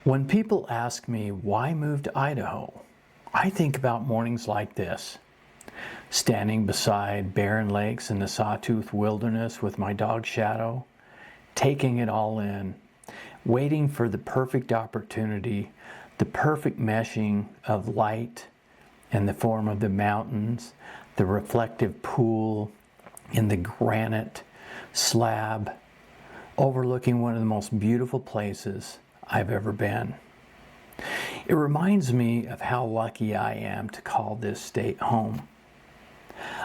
When people ask me why move to Idaho, I think about mornings like this. Standing beside barren lakes in the Sawtooth Wilderness with my dog Shadow, taking it all in, waiting for the perfect opportunity, the perfect meshing of light in the form of the mountains, the reflective pool in the granite slab, overlooking one of the most beautiful places I've ever been. It reminds me of how lucky I am to call this state home.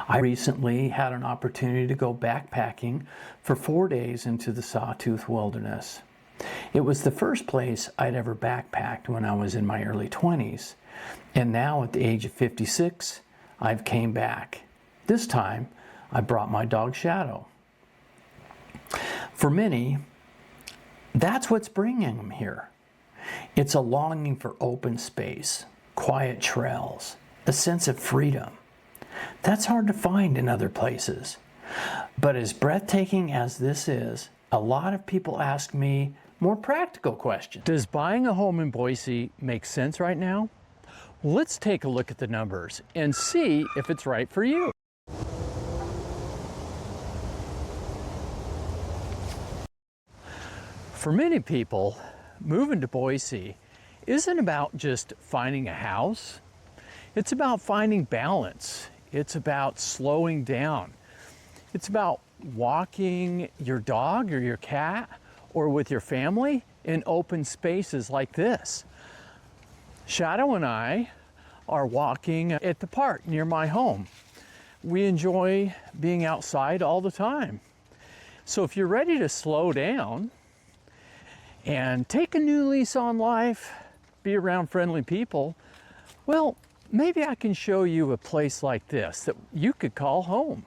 I recently had an opportunity to go backpacking for 4 days into the Sawtooth Wilderness. It was the first place I'd ever backpacked when I was in my early 20s, and now at the age of 56, I've came back. This time, I brought my dog Shadow. For many, that's what's bringing them here. It's a longing for open space, quiet trails, a sense of freedom. That's hard to find in other places. But as breathtaking as this is, a lot of people ask me more practical questions. Does buying a home in Boise make sense right now? Let's take a look at the numbers and see if it's right for you. For many people, moving to Boise isn't about just finding a house. It's about finding balance. It's about slowing down. It's about walking your dog or your cat or with your family in open spaces like this. Shadow and I are walking at the park near my home. We enjoy being outside all the time. So if you're ready to slow down and take a new lease on life, be around friendly people, well, maybe I can show you a place like this that you could call home.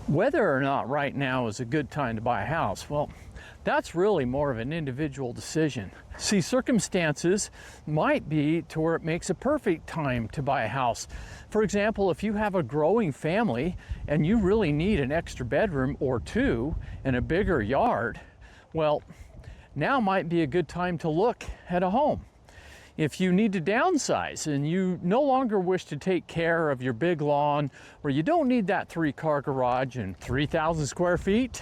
Whether or not right now is a good time to buy a house, well, that's really more of an individual decision. See, circumstances might be to where it makes a perfect time to buy a house. For example, if you have a growing family and you really need an extra bedroom or two and a bigger yard, well, now might be a good time to look at a home. If you need to downsize and you no longer wish to take care of your big lawn, or you don't need that 3-car garage and 3,000 square feet,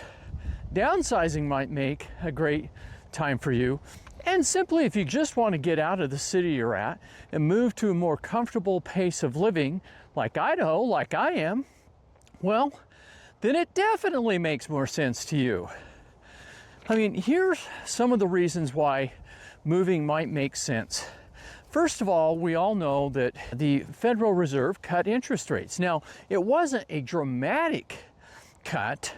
downsizing might make a great time for you. And simply, if you just want to get out of the city you're at and move to a more comfortable pace of living, like Idaho, like I am, well, then it definitely makes more sense to you. I mean, here's some of the reasons why moving might make sense. First of all, we all know that the Federal Reserve cut interest rates. Now, it wasn't a dramatic cut,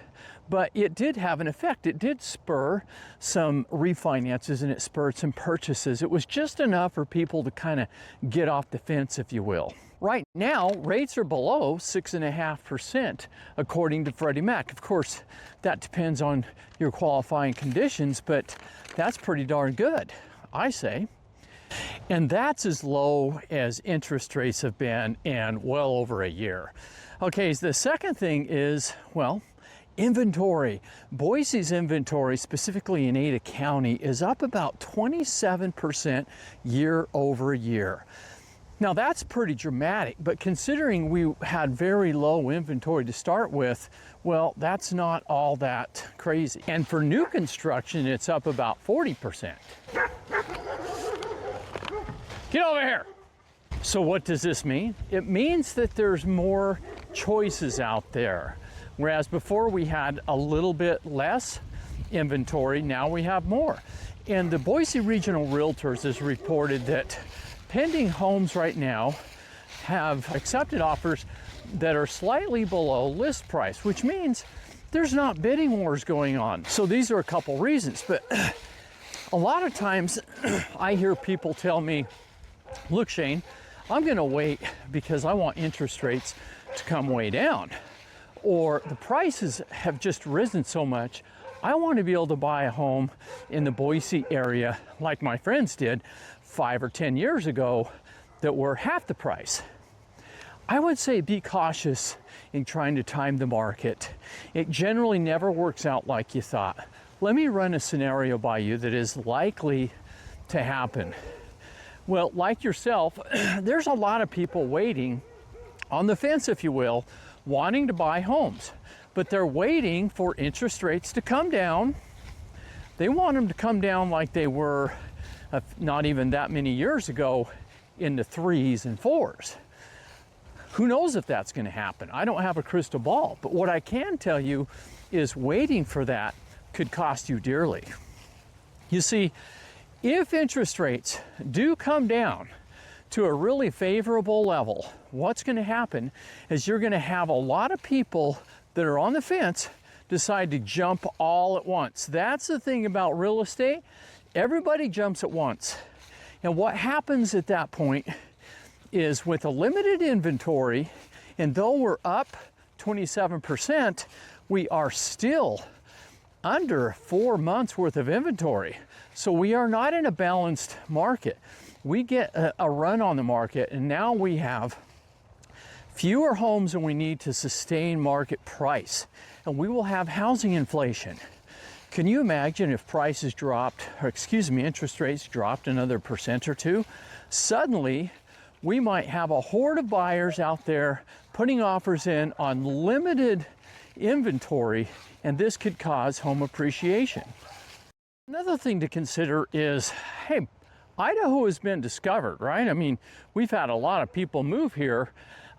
but it did have an effect. It did spur some refinances and it spurred some purchases. It was just enough for people to kind of get off the fence, if you will. Right now, rates are below 6.5%, according to Freddie Mac. Of course, that depends on your qualifying conditions, but that's pretty darn good, I say. And that's as low as interest rates have been in well over a year. Okay, so the second thing is, well, inventory. Boise's inventory, specifically in Ada County, is up about 27% year over year. Now that's pretty dramatic, but considering we had very low inventory to start with, well, that's not all that crazy. And for new construction, it's up about 40%. Get over here. So what does this mean? It means that there's more choices out there. Whereas before we had a little bit less inventory, now we have more. And the Boise Regional Realtors has reported that pending homes right now have accepted offers that are slightly below list price, which means there's not bidding wars going on. So these are a couple reasons, but a lot of times I hear people tell me, look, Shane, I'm gonna wait because I want interest rates to come way down. Or the prices have just risen so much, I want to be able to buy a home in the Boise area like my friends did 5 or 10 years ago that were half the price. I would say be cautious in trying to time the market. It generally never works out like you thought. Let me run a scenario by you that is likely to happen? Well, like yourself, there's a lot of people waiting on the fence, if you will, wanting to buy homes, but they're waiting for interest rates to come down. They want them to come down like they were not even that many years ago, in the 3s and 4s. Who knows if that's going to happen? I don't have a crystal ball, but what I can tell you is waiting for that could cost you dearly. You see, if interest rates do come down to a really favorable level, what's going to happen is you're going to have a lot of people that are on the fence decide to jump all at once. That's the thing about real estate. Everybody jumps at once. And what happens at that point is, with a limited inventory, and though we're up 27%, we are still under 4 months worth of inventory. So we are not in a balanced market. We get a run on the market, and now we have fewer homes than we need to sustain market price, and we will have housing inflation. Can you imagine if prices dropped, or excuse me, interest rates dropped another % or 2? Suddenly, we might have a horde of buyers out there putting offers in on limited inventory, and this could cause home appreciation. Another thing to consider is, hey, Idaho has been discovered, right? I mean, we've had a lot of people move here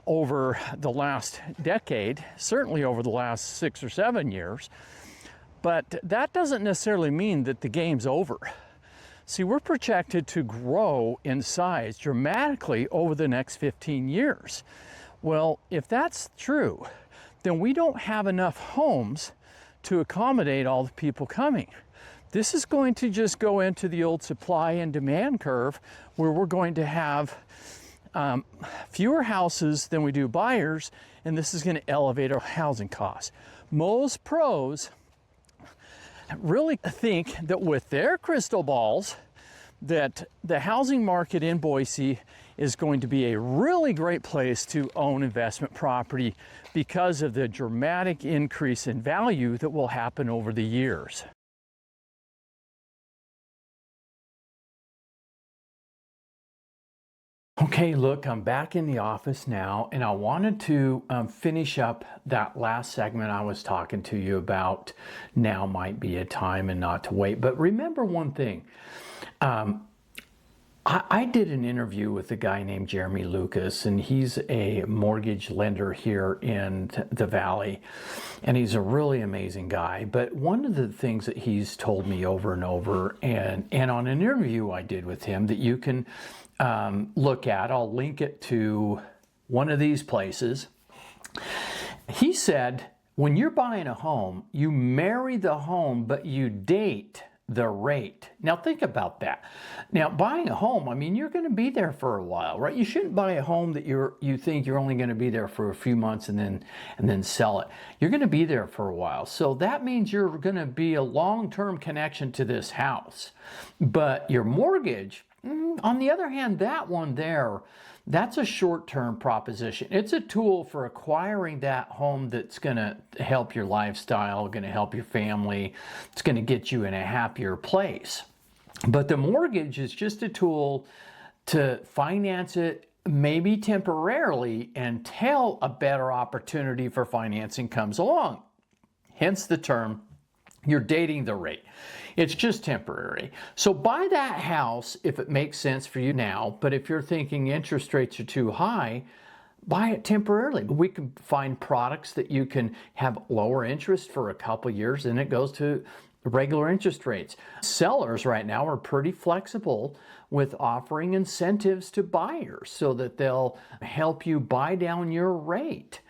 over the last decade, certainly over the last 6 or 7 years. But that doesn't necessarily mean that the game's over. See, we're projected to grow in size dramatically over the next 15 years. Well, if that's true, then we don't have enough homes to accommodate all the people coming. This is going to just go into the old supply and demand curve, where we're going to have fewer houses than we do buyers, and this is going to elevate our housing costs. Most pros really think that with their crystal balls, that the housing market in Boise is going to be a really great place to own investment property because of the dramatic increase in value that will happen over the years. Okay, look, I'm back in the office now, and I wanted to finish up that last segment I was talking to you about. Now might be a time and not to wait. But remember one thing. I did an interview with a guy named Jeremy Lucas, and he's a mortgage lender here in the Valley, and he's a really amazing guy. But one of the things that he's told me over and over, and on an interview I did with him that you can look at, I'll link it to one of these places. He said, when you're buying a home, you marry the home, but you date the rate. Now think about that. Now buying a home, I mean, you're going to be there for a while, right? You shouldn't buy a home that you think you're only going to be there for a few months and then sell it. You're going to be there for a while. So that means you're going to be a long-term connection to this house. But your mortgage, on the other hand, that one there, that's a short-term proposition. It's a tool for acquiring that home that's going to help your lifestyle, going to help your family. It's going to get you in a happier place. But the mortgage is just a tool to finance it, maybe temporarily, until a better opportunity for financing comes along. Hence the term, you're dating the rate. It's just temporary. So buy that house if it makes sense for you now, but if you're thinking interest rates are too high, buy it temporarily. We can find products that you can have lower interest for a couple years, and it goes to regular interest rates. Sellers right now are pretty flexible with offering incentives to buyers so that they'll help you buy down your rate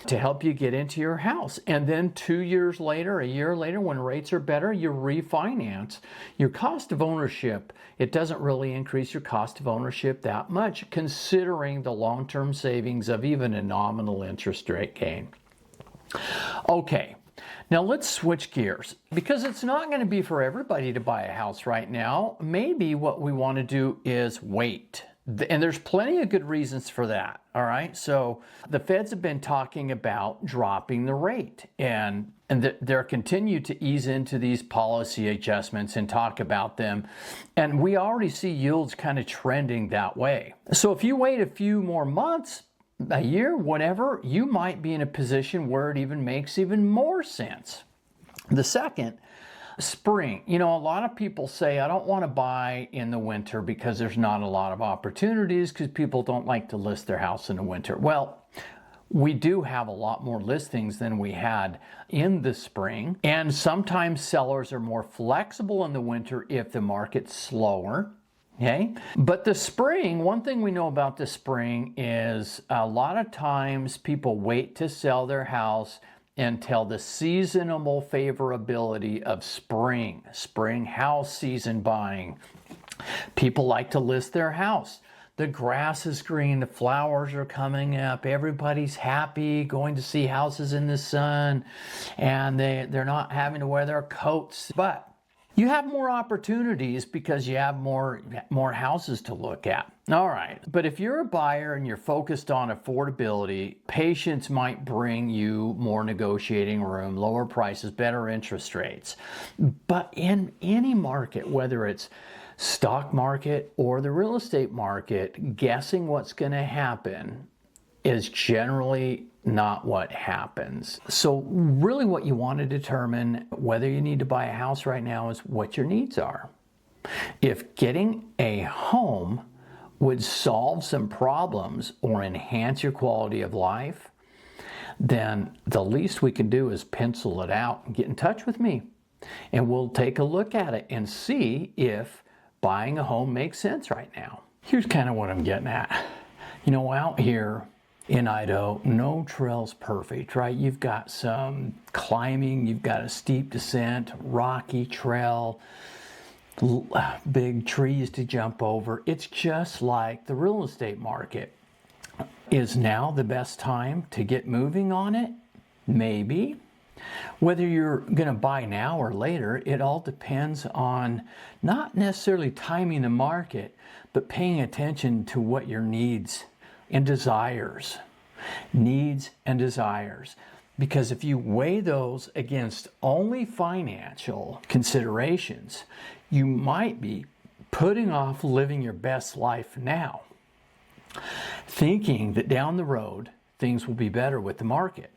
to help you get into your house. And then 2 years later, a year later, when rates are better, you refinance. Your cost of ownership, it doesn't really increase your cost of ownership that much, considering the long-term savings of even a nominal interest rate gain. Okay, now let's switch gears, because it's not going to be for everybody to buy a house right now. Maybe what we want to do is wait And there's plenty of good reasons for that, all right? So the feds have been talking about dropping the rate, and they're continue to ease into these policy adjustments and talk about them. And we already see yields kind of trending that way. So if you wait a few more months, a year, whatever, you might be in a position where it even makes even more sense. The second, spring. You know, a lot of people say, I don't want to buy in the winter because there's not a lot of opportunities because people don't like to list their house in the winter. Well, we do have a lot more listings than we had in the spring. And sometimes sellers are more flexible in the winter if the market's slower. Okay. But the spring, one thing we know about the spring is a lot of times people wait to sell their house until the seasonal favorability of spring house season buying. People like to list their house. The grass is green, the flowers are coming up, everybody's happy going to see houses in the sun, and they're not having to wear their coats. But you have more opportunities because you have more houses to look at. All right, but if you're a buyer and you're focused on affordability, patience might bring you more negotiating room, lower prices, better interest rates. But in any market, whether it's stock market or the real estate market, guessing what's going to happen is generally not what happens. So really what you want to determine whether you need to buy a house right now is what your needs are. If getting a home would solve some problems or enhance your quality of life, then the least we can do is pencil it out and get in touch with me. And we'll take a look at it and see if buying a home makes sense right now. Here's kind of what I'm getting at. You know, out here in Idaho, no trail's perfect, right? You've got some climbing, you've got a steep descent, rocky trail, big trees to jump over. It's just like the real estate market. Is now the best time to get moving on it? Maybe. Whether you're going to buy now or later, it all depends on not necessarily timing the market, but paying attention to what your needs and desires. Needs and desires. Because if you weigh those against only financial considerations, you might be putting off living your best life now, thinking that down the road things will be better with the market.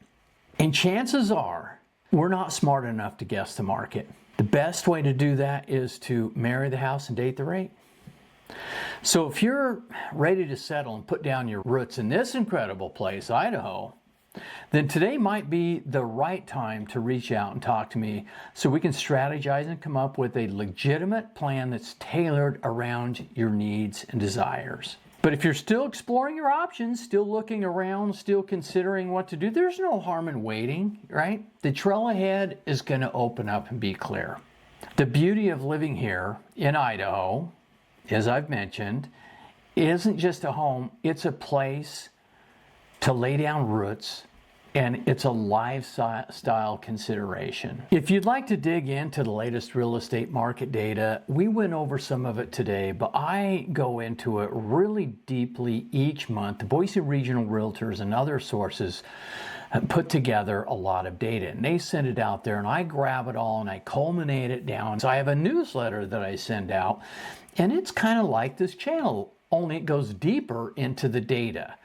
And chances are we're not smart enough to guess the market. The best way to do that is to marry the house and date the rate. So if you're ready to settle and put down your roots in this incredible place, Idaho, then today might be the right time to reach out and talk to me so we can strategize and come up with a legitimate plan that's tailored around your needs and desires. But if you're still exploring your options, still looking around, still considering what to do, there's no harm in waiting, right? The trail ahead is going to open up and be clear. The beauty of living here in Idaho, as I've mentioned, isn't just a home, it's a place to lay down roots, and it's a lifestyle consideration. If you'd like to dig into the latest real estate market data, we went over some of it today, but I go into it really deeply each month. The Boise Regional Realtors and other sources put together a lot of data, and they send it out there, and I grab it all and I culminate it down. So I have a newsletter that I send out, and it's kind of like this channel, only it goes deeper into the data.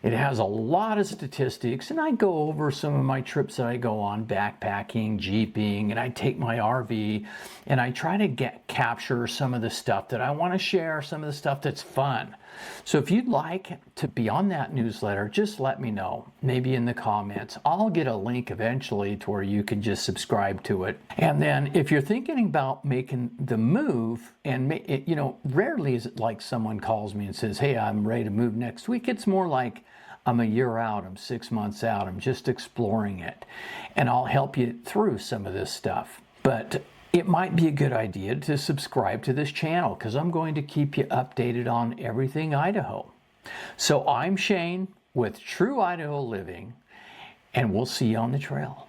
It has a lot of statistics, and I go over some of my trips that I go on, backpacking, jeeping, and I take my RV, and I try to capture some of the stuff that I want to share, some of the stuff that's fun. So if you'd like to be on that newsletter, just let me know, maybe in the comments. I'll get a link eventually to where you can just subscribe to it. And then if you're thinking about making the move, and you know, rarely is it like someone calls me and says, hey, I'm ready to move next week. It's more like, I'm a year out, I'm 6 months out, I'm just exploring it. And I'll help you through some of this stuff. But it might be a good idea to subscribe to this channel because I'm going to keep you updated on everything Idaho. So I'm Shane with True Idaho Living, and we'll see you on the trail.